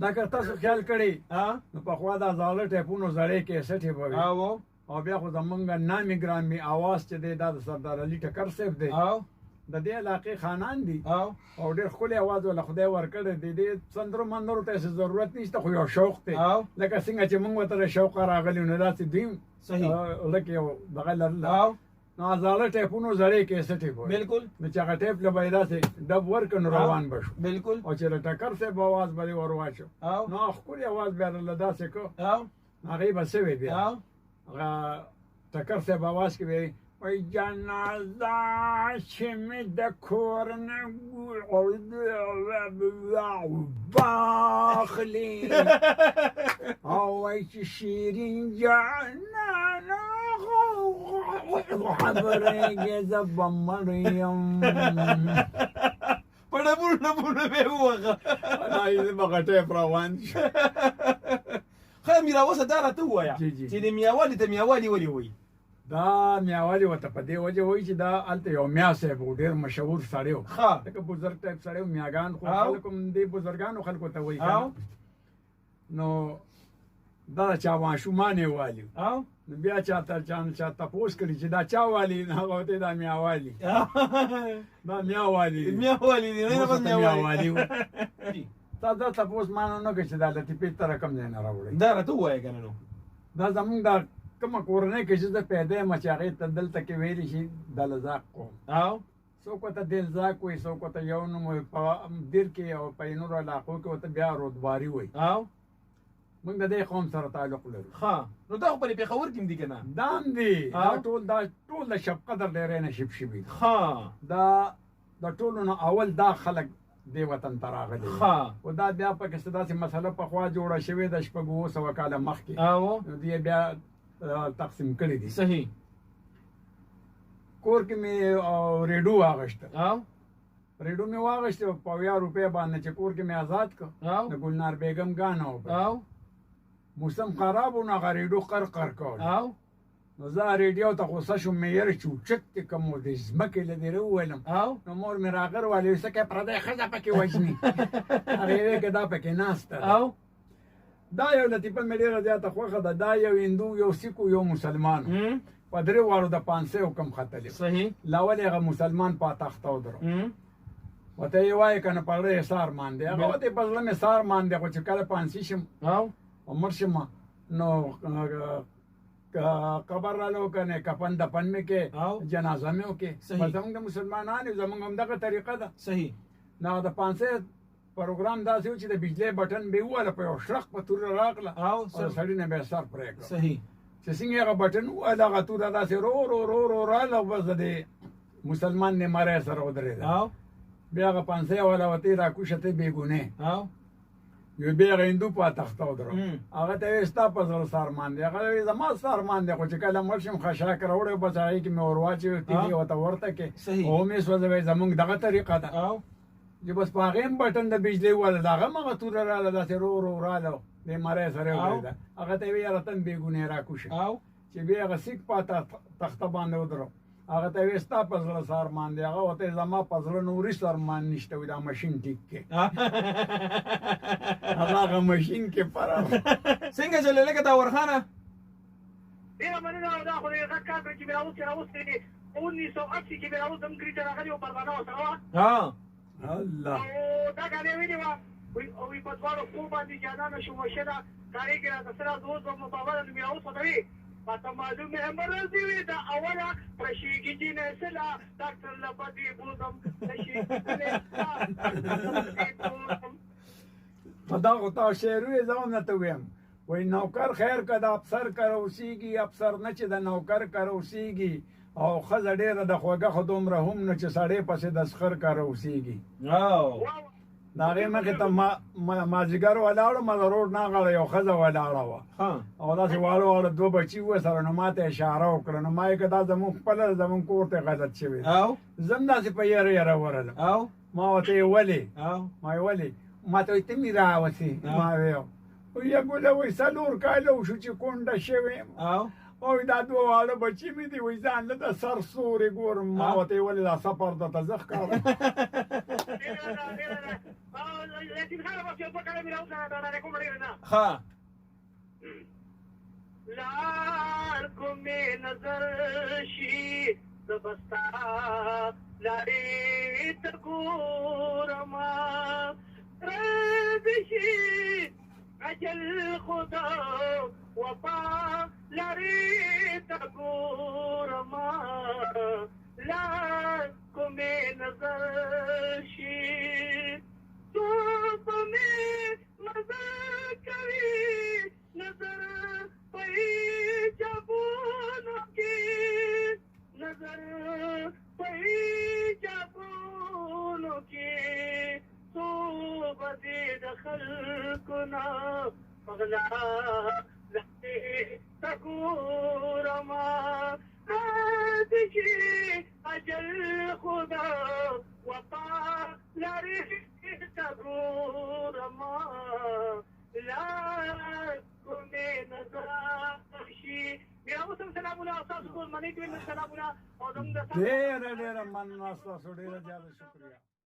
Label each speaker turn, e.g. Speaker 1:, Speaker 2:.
Speaker 1: دا که تاسو خیال کړی نو پخوا دا زاړه ټیپونو زړې کیسټې به وي او بیا خو زمونږ نامي ګرامي اواز چې دی دا د سردار علي ټکر صاحب دی د دې علاقې خانان دي او ډېر ښکلی اواز وله خدای ورکړی دی دې سندرو مندرو ته هېڅ ضرورت نشته خو یو شوق دی لکه څنګه چې موږ ورته د شوقه راغلي نو داسې دوی لکه یو دغه لرله نو زاړه ټیپونو زړې کیسټې به
Speaker 2: بالکل
Speaker 1: نو چې هغه ټیپ له به یې داسې ډب ورکړ نو روان به شو
Speaker 2: بالکل
Speaker 1: او چې د ټکر صاحب اواز به یې ور واچو نو ښکلی اواز بیا له داسې کړ هغې به څه وی بیا هغه ټکر صاحب اواز کې به وای جنازه چې مې د کور نه باخلي او وای چې شیرین جانانه خبرېږي زه به مړ یم
Speaker 2: په ډبونو ډبونو به یې ووهه
Speaker 1: زه به غټۍ روان شو
Speaker 2: ښه میراوسه دا راته ووایه چې د میاوالي ته میاوالي ولې وایي
Speaker 1: دا میاوالي ورته په دې وجه وایي چې دا هلته یو میا صاحب و ډېر مشهور سړی و لکه بزرګ ټایپ سړی و میاګان خو خلکو دې بزرګانو خلکو ته وایي نو دا د چا ماشومان یې والي نو بیا چاته چا تپوس کړي چې دا چا والي هغه ورته دا میاوالي دا میاوالي
Speaker 2: میاوالي دی نه بس
Speaker 1: میاوالي تا دا تپوس مانو نه کړي چې دا لطیفې ته رقم ځای نه راوړی
Speaker 2: دا راته ووایه که نه نو
Speaker 1: دا زمونږ دا کومه کورنۍ کې چې زه پیدا یم چې هغې ته دلته کې ویلی شي دلزاق قوم څوک ورته دلزاق وایي څوک ورته یو نوم وایي په دیر کې او په نورو علاقو کې ورته بیا رودباري وایي موږ د دې قوم سره تعلق لرو
Speaker 2: نو دا خو په پېښور کې هم دي که نه
Speaker 1: دا هم دي دا ټول د شب قدر ډېری نه شب شوي دا د ټولو نه اول دا خلک دې وطن ته راغلي خو دا بیا پکې څه داسې مسله پخوا جوړه شوې ده شپږ 700 کاله مخکې نو دې بیا تقسیم کړي دي
Speaker 2: صحیح
Speaker 1: کور کې مې ریډو واغشته ریډو مې واغشته په 1000 روپۍ باندې چې کور کې مې آزاد کړ د ګلنار بیگم ګانا وکړ موسم خراب و نو هغه ریډو قرقر کول نو زه ریډیو ته غوسه شوم مې یاره چې اوچت دې کوم و د ځمکې له دې وویلم نو مور مې راغر والې څه کوې پردی ښځه پکې وژني هغې ویې که دا پکې ناسته دا یو لطیفه مې ډېره زیاته خوښه ده دا یو هندو یو سیک یو مسلمان په درې واړو د 500 حکم ختلی لاول یې هغه مسلمان په تخته ودرو ورته یې وایي که نه پړی یې سار ماندې هغه ورته په زړه مې سار ماندې خو چې کله پانسي شم او مړ شم نو قبر رالو که نه کفن دفن مې کې جنازه مې وکړې زموږ د مسلمانانو زموږ همدغه طریقه ده
Speaker 2: صحیح
Speaker 1: نو د 500 پروګرام داسې و چې د بجلی بټن به وواله په یو شرق په توره راغله او سړي نه به یې سر پرې کړه
Speaker 2: صحیح
Speaker 1: چې څنګه هغه بټن وواله هغه توره داسې رو رو رو رو راله او بس د مسلمان نمری سره ودرېده بیا هغه 500 والا ورته یې راکوشه ته بېګونې یو بیا هغه هندو په تخته ودرو هغه ته یې ستا په زړه سارمان دی هغه وایي زما سارمان دی خو چې کله مړ شم خشاک راوړی بس هغې کې مې ور واچوي تیږې ورته ورته کې او مې سوځوي زموږ دغه طریقه ده چې بس په هغې هم بټن د بجلۍ وواله د هغه هم هغه توره راله داسې رو رو راله د مرۍ سره یې ودرېده هغه ته یې ویې یاره ته هم بېګونې راکوشه چې بیا هغه سیک په تخته باندې ودرو هغه ته ویې ستا په زړه سارمان دی هغه ورته زما په زړه نوري سارمان نشته وي دا مشین ټیک کې هغه مشین کې فرق
Speaker 2: څنګه چلې لکه داورخانه
Speaker 3: ډېره مننه دا خو د غږ کار کوي چې مې راوستې دي 1980 کې مې راوست انګریز ته راغلي و پروانه ورسره وه
Speaker 1: الله
Speaker 3: او دا ګانې ویلې وه وی په دواړو خو باندې جانانه شو وشنه کارېږي راته سره دوست و مطابله نو مې راوستوي پته معلوم مې مرضی وي دا اوله پرشیږي جینې سلا ډاکټر لپدې بوزم
Speaker 1: دا خو تا شعر ویې زه هم درته ویم وایي نوکر خیر که د افسر کره اوسېږي افسر نه چې د نوکر کره اوسېږي او ښځه ډېره د خوږه خو دومره هم نه چې سړی پسې د سخر کره اوسېږي د هغې مخې ته مازدیګر ولاړو ما د روډ نه غاړه یو ښځه ولاړه وه او داسې واړه واړه 2 بچي وه سره نو ما ته اشاره وکړه نو ما یې که دا زمونږ خپله زمونږ کور ته غلط شوې زه هم داسې په یره یره ورغلم ما ورته یې ولې ما یې ولې ما ته وایي ته مې راوسې ما ویل وایي ګله وایي 4 کاله وشو چې کونډه شوې یم او دا 2 واړه بچي مې دي وایي ځان له د سر سورې ګورم ما ورته یې ولې دا سفر درته زه ښکارم
Speaker 3: یتیم خان بس یو په کړه میراو سره دا ریکورډ لري نه
Speaker 2: ها
Speaker 3: لار کومې نظر شي زبستا لارې ته ګورما ردشي اجل خدا وفا لارې ته ګورما لار کومې نظر شي تو په مې نظر کوي نظر جابونو کې نظر جابونو کې تو بدې د خلقنا پغلا لته تګورما دشي اجل خدا وفا لري تګورما لا کومې نظر شي بیا اوس هم سلامونه تاسو ټول منئ دوی سلامونه او زموږ د
Speaker 1: ډېره مننه ستاسو ډېره زیاته شکریه